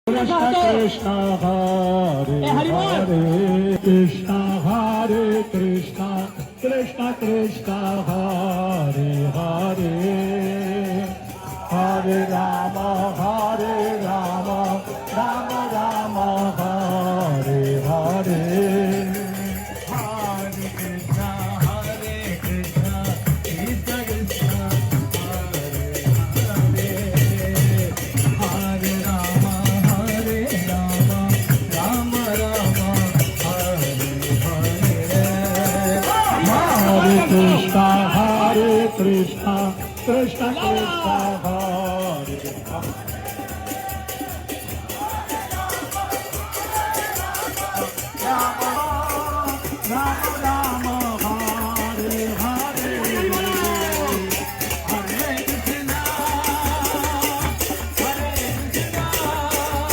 Krishna Krishna Hare Hare Krishna Hare Krishna Krishna Krishna Hare Hare Hare Rama Rama Rama Hare Hare Hare Krishna Krishna Krishna Hare Hare Hare Rama Rama Rama Hare Hare Hare Krishna Krishna Krishna Hare Hare